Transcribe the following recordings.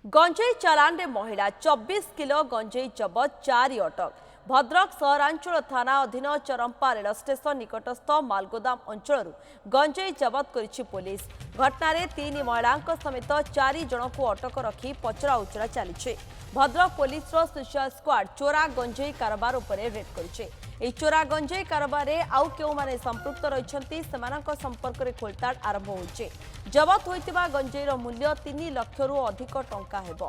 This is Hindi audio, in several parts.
गंजेई चालान रे महिला 24 किलो गंजेई जबत 4 अटक। भद्रक सहरांचल थाना अधीन चरंपा रेल स्टेशन निकटस्थ मालगोदाम अंचल गंजेई जबत करिछि पुलिस। घटना रे 3 महिला समेत 4 जन को अटक रखी पचरा उचरा चली। भद्रक पुलिस रो स्पेशल स्क्वाड चोरा गंजेई कारबार उपरे रेड करिछि। এই চোরা গঞ্জেই কারবারে আউ কেউমানে সম্পৃক্ত রয়েছেন্তি সেমানଙ୍କ সম্পর্করে খোলতাড় আরম্ভ হয়েছে। জবত হইতিবা গঞ্জেইর মূল্য 3 লক্ষରୁ ଅଧିକ ଟଙ୍କା ହେବ।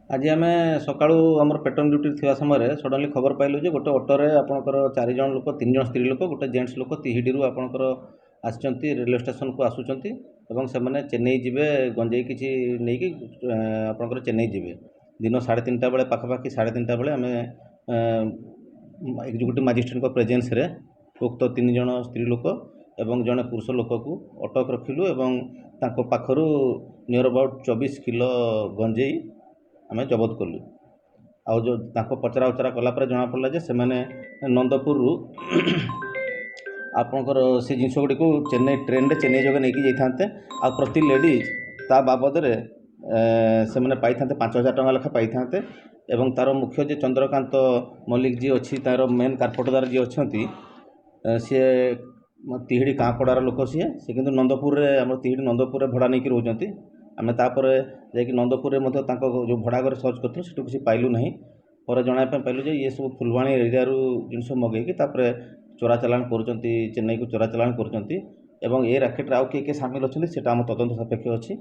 आज आम सका आम पेट्रोल ड्यूटी थी समय सडनली खबर पाइलु जे गोटे अटोरे आपणकर 4 जन लोक 3 जन स्त्री लोक गोटे जेंट्स लोक तिहिडी आपणकर आसचंती रेलवे स्टेशन को आसुचंती एवं से माने चेन्नई जिबे गंजेई किछि नेकी आपणकर चेन्नई जिबे दिन 3:30 बेले पाखापाखि 3:30 बेले आम एक्जिक्यूटिव मजिस्ट्रेट प्रेजेन्स रे उक्त 3 जन स्त्री लोक एवं जड़े पुरुष लोक को अटक रखिलु एवं तांको पाखरु नियर अबाउट 24 किलो गंजेई आम जबत कलु। आउ जो तांको पचरा उचरा कलापर जना पड़ा जे से माने नंदपुर आपणकर से जिनस गुड़ी को चेन्नई ट्रेन रे चेन्नई जगह नहीं जाते आ प्रति लेडीज ता बाबद से मैंने पाई 5,000 टଙ୍କା लेखा पाई एवं तार मुख्य जे चंद्रकांत मल्लिक जी अच्छी तार मेन कारपोटदार जी अच्छा सी तिहिडी काँपड़ार लोक सी से कि नंदपुर आम तिहिडी नंदपुर भड़ा नहीं रोचती आम तापर जाकि नंदपुर जो भड़ा घर सर्च कर किसी पाइलु ना पर जानापी पाइलु जे ये सब फुलवाणी एरिया जिनस मगेकी चोरा चालान कर चेन्नई को चोरा चालान कर ए राकेट आउ किए सामिल अच्छा आम तदंत सापेक्ष अच्छी।